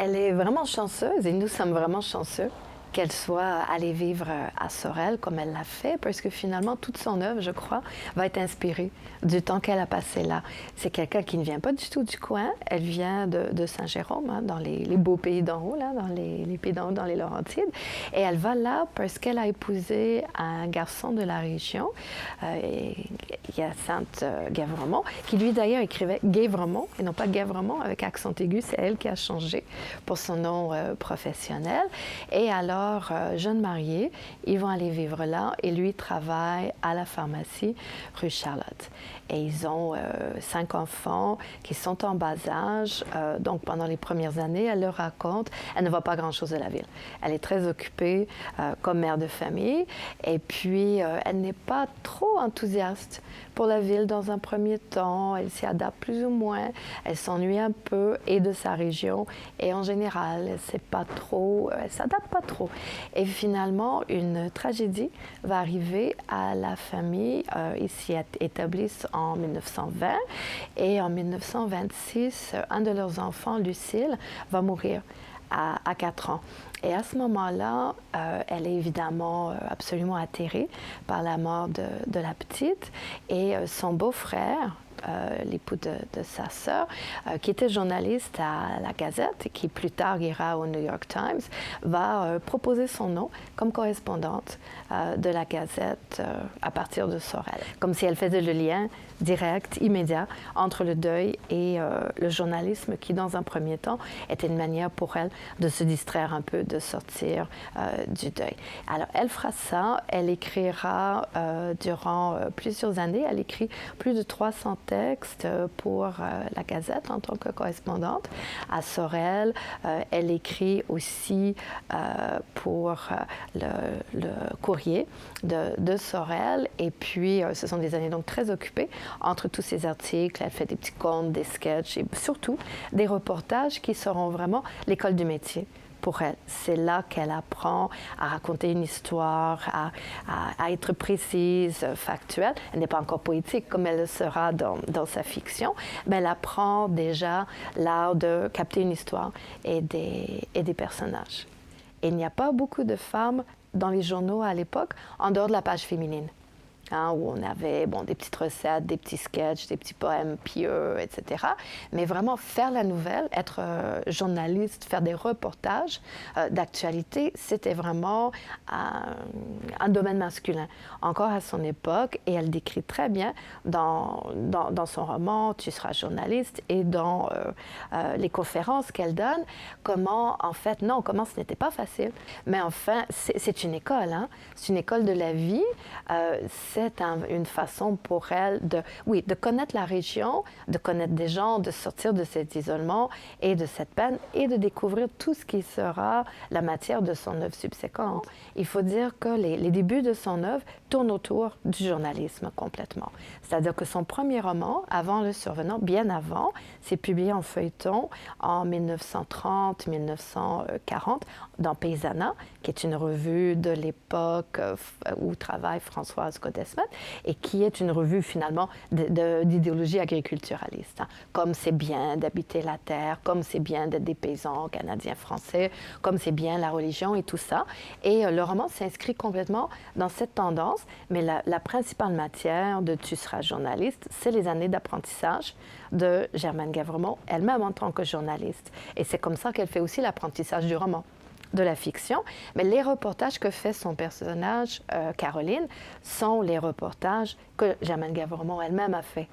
Elle est vraiment chanceuse et nous sommes vraiment chanceux qu'elle soit allée vivre à Sorel comme elle l'a fait, parce que finalement, toute son œuvre, je crois, va être inspirée du temps qu'elle a passé là. C'est quelqu'un qui ne vient pas du tout du coin. Elle vient de Saint-Jérôme, hein, dans les beaux pays d'en haut, là, dans les pays d'en haut, dans les Laurentides. Et elle va là parce qu'elle a épousé un garçon de la région, Hyacinthe Guèvremont, qui lui d'ailleurs écrivait Guèvremont, et non pas Guèvremont avec accent aigu. C'est elle qui a changé pour son nom professionnel. Et alors, jeunes mariés, ils vont aller vivre là et lui travaille à la pharmacie rue Charlotte. Et ils ont 5 enfants qui sont en bas âge. Donc, pendant les premières années, elle leur raconte, elle ne voit pas grand-chose de la ville. Elle est très occupée comme mère de famille. Et puis, elle n'est pas trop enthousiaste pour la ville dans un premier temps. Elle s'y adapte plus ou moins. Elle s'ennuie un peu et de sa région. Et en général, elle s'adapte pas trop. Et finalement, une tragédie va arriver à la famille. Ils s'y établissent en 1920. Et en 1926, un de leurs enfants, Lucille, va mourir à 4 ans. Et à ce moment-là, elle est évidemment absolument atterrée par la mort de la petite. Et son beau-frère, l'époux de sa sœur, qui était journaliste à la Gazette et qui plus tard ira au New York Times, va proposer son nom comme correspondante de la Gazette à partir de Sorel. Comme si elle faisait le lien direct, immédiat, entre le deuil et le journalisme qui, dans un premier temps, était une manière pour elle de se distraire un peu, de sortir du deuil. Alors, elle fera ça, elle écrira durant plusieurs années, elle écrit plus de 300 textes pour la Gazette en tant que correspondante à Sorel. Elle écrit aussi pour le courrier de Sorel. Et puis, ce sont des années donc très occupées. Entre tous ces articles, elle fait des petits contes, des sketchs et surtout des reportages qui seront vraiment l'école du métier pour elle. C'est là qu'elle apprend à raconter une histoire, à être précise, factuelle. Elle n'est pas encore poétique comme elle le sera dans sa fiction, mais elle apprend déjà l'art de capter une histoire et des personnages. Et il n'y a pas beaucoup de femmes dans les journaux à l'époque, en dehors de la page féminine. Hein, où on avait des petites recettes, des petits sketchs, des petits poèmes pieux, etc. Mais vraiment faire la nouvelle, être journaliste, faire des reportages d'actualité, c'était vraiment un domaine masculin, encore à son époque. Et elle décrit très bien dans son roman « Tu seras journaliste » et dans les conférences qu'elle donne, comment ce n'était pas facile. Mais enfin, c'est une école, hein? C'est une école de la vie. C'est une façon pour elle de connaître la région, de connaître des gens, de sortir de cet isolement et de cette peine et de découvrir tout ce qui sera la matière de son œuvre subséquente. Il faut dire que les débuts de son œuvre tournent autour du journalisme complètement. C'est-à-dire que son premier roman, Avant le survenant, bien avant, s'est publié en feuilleton en 1930-1940 dans Paysanat, qui est une revue de l'époque où travaille Françoise Godesmet, et qui est une revue finalement d'idéologie agriculturaliste. Hein. Comme c'est bien d'habiter la terre, comme c'est bien d'être des paysans canadiens français, comme c'est bien la religion et tout ça. Et le roman s'inscrit complètement dans cette tendance, mais la principale matière de Tu seras journaliste, c'est les années d'apprentissage de Germaine Guèvremont, elle-même en tant que journaliste. Et c'est comme ça qu'elle fait aussi l'apprentissage du roman, de la fiction, mais les reportages que fait son personnage, Caroline, sont les reportages que Germaine Guèvremont elle-même a fait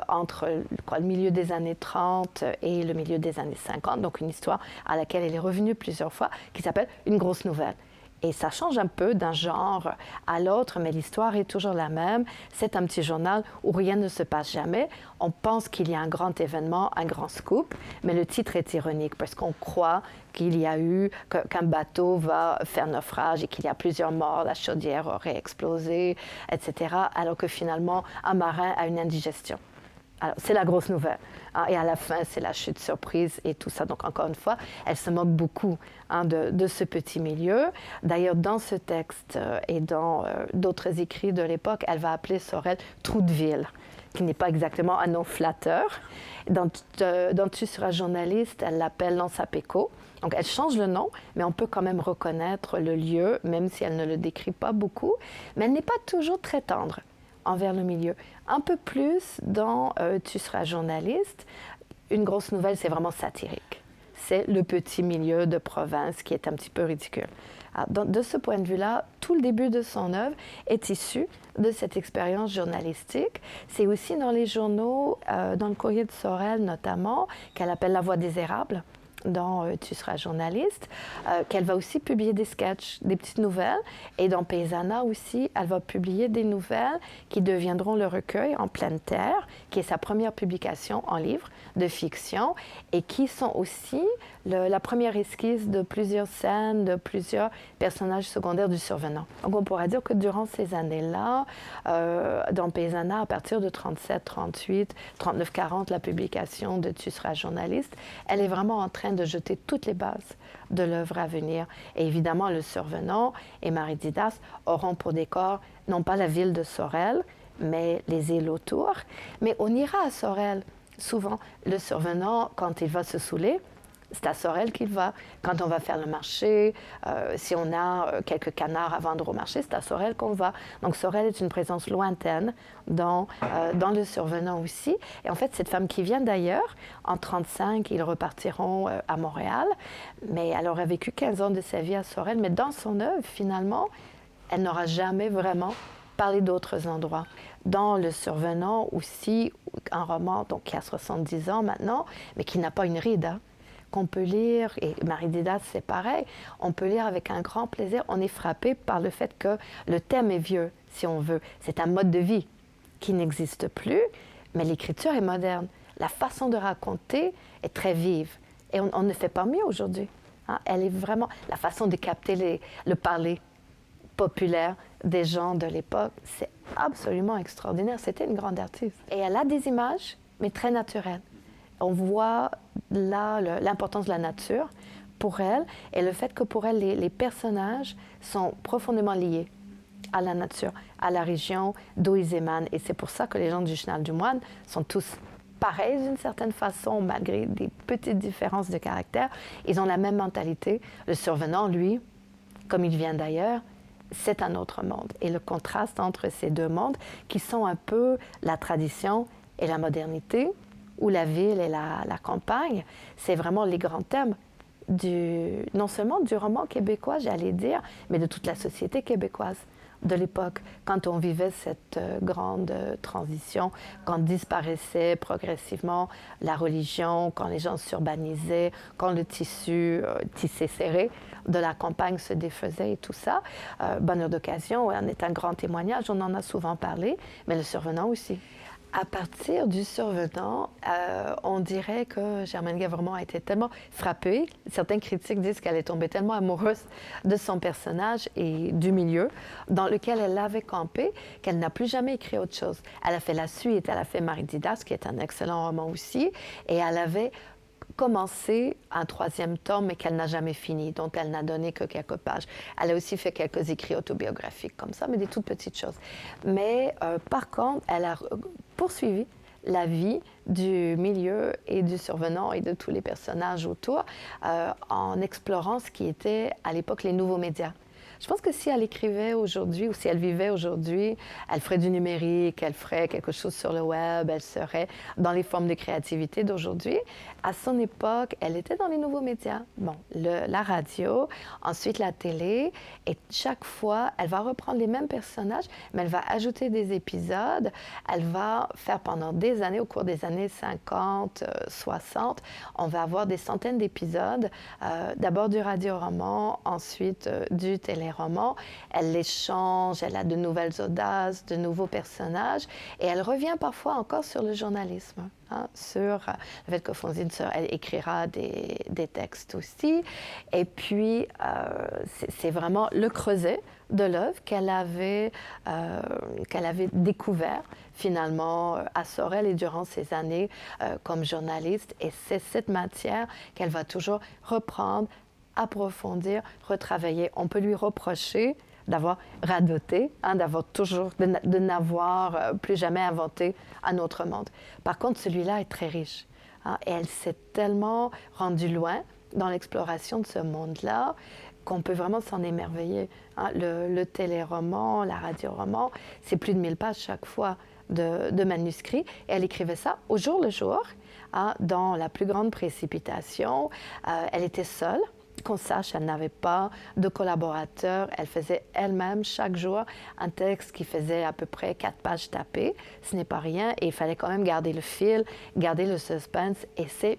entre le milieu des années 30 et le milieu des années 50, donc une histoire à laquelle elle est revenue plusieurs fois, qui s'appelle Une grosse nouvelle. Et ça change un peu d'un genre à l'autre, mais l'histoire est toujours la même. C'est un petit journal où rien ne se passe jamais. On pense qu'il y a un grand événement, un grand scoop, mais le titre est ironique parce qu'on croit qu'il y a eu, qu'un bateau va faire naufrage et qu'il y a plusieurs morts, la chaudière aurait explosé, etc., alors que finalement, un marin a une indigestion. Alors, c'est la grosse nouvelle. Hein, et à la fin, c'est la chute surprise et tout ça. Donc, encore une fois, elle se moque beaucoup de ce petit milieu. D'ailleurs, dans ce texte et dans d'autres écrits de l'époque, elle va appeler Sorel « trou de ville », qui n'est pas exactement un nom flatteur. Dans Tu seras journaliste, elle l'appelle Lansapéco. Donc, elle change le nom, mais on peut quand même reconnaître le lieu, même si elle ne le décrit pas beaucoup. Mais elle n'est pas toujours très tendre envers le milieu. Un peu plus dans Tu seras journaliste. Une grosse nouvelle, c'est vraiment satirique. C'est le petit milieu de province qui est un petit peu ridicule. Alors, de ce point de vue-là, tout le début de son œuvre est issu de cette expérience journalistique. C'est aussi dans les journaux, dans le Courrier de Sorel notamment, qu'elle appelle La Voix des érables, dont Tu seras journaliste, qu'elle va aussi publier des sketchs, des petites nouvelles. Et dans Paysanat aussi, elle va publier des nouvelles qui deviendront le recueil En pleine terre, qui est sa première publication en livre de fiction et qui sont aussi la première esquisse de plusieurs scènes, de plusieurs personnages secondaires du Survenant. Donc on pourra dire que durant ces années-là, dans Paysanat, à partir de 37, 38, 39, 40, la publication de Tu seras journaliste, elle est vraiment en train de jeter toutes les bases de l'œuvre à venir. Et évidemment, le Survenant et Marie Didas auront pour décor non pas la ville de Sorel, mais les îles autour. Mais on ira à Sorel. Souvent, le Survenant, quand il va se saouler, c'est à Sorel qu'il va. Quand on va faire le marché, si on a quelques canards à vendre au marché, c'est à Sorel qu'on va. Donc Sorel est une présence lointaine dans le Survenant aussi. Et en fait, cette femme qui vient d'ailleurs, en 1935, ils repartiront à Montréal. Mais elle aurait vécu 15 ans de sa vie à Sorel. Mais dans son œuvre, finalement, elle n'aura jamais vraiment parlé d'autres endroits. Dans Le Survenant aussi, un roman donc, qui a 70 ans maintenant, mais qui n'a pas une ride, hein, qu'on peut lire, et Marie Didas c'est pareil, on peut lire avec un grand plaisir. On est frappé par le fait que le thème est vieux, si on veut. C'est un mode de vie qui n'existe plus, mais l'écriture est moderne. La façon de raconter est très vive. Et on ne fait pas mieux aujourd'hui. Hein. Elle est vraiment... La façon de capter le parler populaire des gens de l'époque, c'est absolument extraordinaire. C'était une grande artiste. Et elle a des images, mais très naturelles. On voit là l'importance de la nature pour elle et le fait que pour elle, les personnages sont profondément liés à la nature, à la région d'où ils émanent. Et c'est pour ça que les gens du Chenal du Moine sont tous pareils d'une certaine façon, malgré des petites différences de caractère. Ils ont la même mentalité. Le Survenant, lui, comme il vient d'ailleurs, c'est un autre monde. Et le contraste entre ces deux mondes, qui sont un peu la tradition et la modernité, ou la ville et la campagne, c'est vraiment les grands thèmes non seulement du roman québécois, j'allais dire, mais de toute la société québécoise de l'époque, quand on vivait cette grande transition, quand disparaissait progressivement la religion, quand les gens s'urbanisaient, quand le tissu tissé serré de la campagne se défaisait et tout ça. Bonheur d'occasion en est un grand témoignage, on en a souvent parlé, mais Le Survenant aussi. À partir du Survenant, on dirait que Germaine Guèvremont a été tellement frappée. Certains critiques disent qu'elle est tombée tellement amoureuse de son personnage et du milieu dans lequel elle avait campé qu'elle n'a plus jamais écrit autre chose. Elle a fait la suite, elle a fait Marie Didas, qui est un excellent roman aussi, et elle avait commencé un 3e tome, mais qu'elle n'a jamais fini, dont elle n'a donné que quelques pages. Elle a aussi fait quelques écrits autobiographiques comme ça, mais des toutes petites choses. Mais par contre, elle a poursuivi la vie du milieu et du Survenant et de tous les personnages autour en explorant ce qui était à l'époque les nouveaux médias. Je pense que si elle écrivait aujourd'hui ou si elle vivait aujourd'hui, elle ferait du numérique, elle ferait quelque chose sur le web, elle serait dans les formes de créativité d'aujourd'hui. À son époque, elle était dans les nouveaux médias. Bon, la radio, ensuite la télé, et chaque fois, elle va reprendre les mêmes personnages, mais elle va ajouter des épisodes. Elle va faire pendant des années, au cours des années 50, 60, on va avoir des centaines d'épisodes, d'abord du radio-roman, ensuite du télé-roman. Elle les change, elle a de nouvelles audaces, de nouveaux personnages, et elle revient parfois encore sur le journalisme, hein, sur le fait que Francine elle écrira des textes aussi. Et puis, c'est vraiment le creuset de l'œuvre qu'elle avait découvert finalement à Sorel et durant ses années comme journaliste. Et c'est cette matière qu'elle va toujours reprendre, approfondir, retravailler. On peut lui reprocher d'avoir radoté, hein, de n'avoir plus jamais inventé un autre monde. Par contre, celui-là est très riche. Hein, et elle s'est tellement rendue loin dans l'exploration de ce monde-là qu'on peut vraiment s'en émerveiller. Hein. Le téléroman, la radio-roman, c'est plus de 1000 pages chaque fois de manuscrits. Et elle écrivait ça au jour le jour, hein, dans la plus grande précipitation. Elle était seule. Qu'on sache, elle n'avait pas de collaborateurs. Elle faisait elle-même chaque jour un texte qui faisait à peu près 4 pages tapées. Ce n'est pas rien. Et il fallait quand même garder le fil, garder le suspense. Et c'est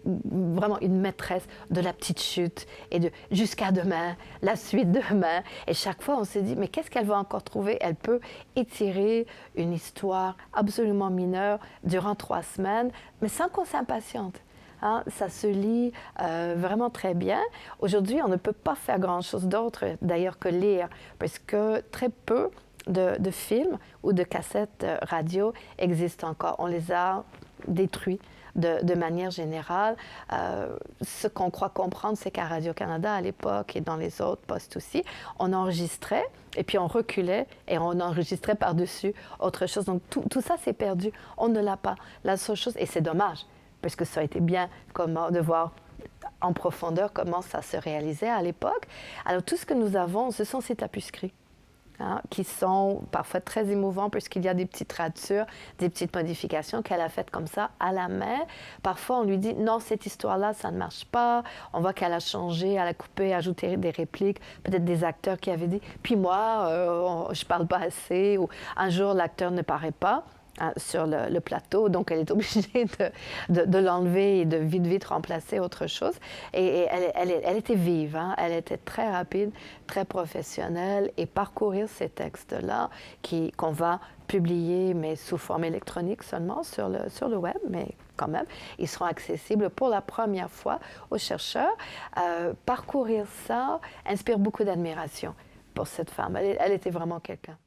vraiment une maîtresse de la petite chute et de jusqu'à demain, la suite demain. Et chaque fois, on se dit, mais qu'est-ce qu'elle va encore trouver? Elle peut étirer une histoire absolument mineure durant 3 semaines, mais sans qu'on s'impatiente. Hein, ça se lit vraiment très bien. Aujourd'hui, on ne peut pas faire grand-chose d'autre, d'ailleurs, que lire, parce que très peu de films ou de cassettes radio existent encore. On les a détruits de manière générale. Ce qu'on croit comprendre, c'est qu'à Radio-Canada, à l'époque, et dans les autres postes aussi, on enregistrait, et puis on reculait, et on enregistrait par-dessus autre chose. Donc tout ça, c'est perdu. On ne l'a pas. La seule chose, et c'est dommage, parce que ça a été bien de voir en profondeur comment ça se réalisait à l'époque. Alors tout ce que nous avons, ce sont ces tapuscrits, hein, qui sont parfois très émouvants puisqu'il y a des petites ratures, des petites modifications qu'elle a faites comme ça à la main. Parfois, on lui dit « Non, cette histoire-là, ça ne marche pas. » On voit qu'elle a changé, elle a coupé, ajouté des répliques, peut-être des acteurs qui avaient dit « Puis moi, je ne parle pas assez. » Ou un jour, l'acteur ne paraît pas sur le plateau, donc elle est obligée de l'enlever et de vite remplacer autre chose. Et elle était vive, hein? Elle était très rapide, très professionnelle, et parcourir ces textes-là qu'on va publier, mais sous forme électronique seulement sur le web, mais quand même, ils seront accessibles pour la première fois aux chercheurs. Parcourir ça inspire beaucoup d'admiration pour cette femme. Elle était vraiment quelqu'un.